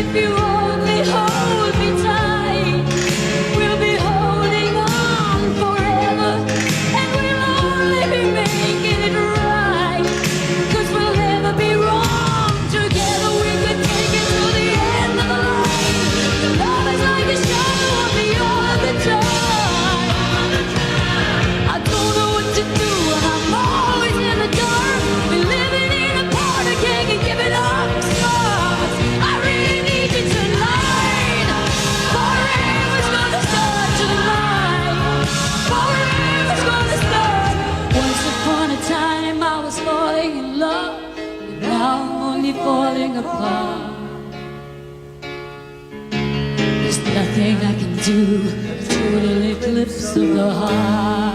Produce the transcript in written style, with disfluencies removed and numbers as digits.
if you only hold me tight, we'll be holding on forever, and we'll only be making it right, 'cause we'll never be wrong. Together we could take it to the end of the line. The love is like a shadow of the other time. I don't know what to do, and I'm always in the dark. Been living in a part I can't give it up. I really need you tonight. Forever's gonna start tonight. Forever's gonna start. Once upon a time I was falling in love, but now I'm only falling apart. There's nothing I can do, total eclipse of the heart.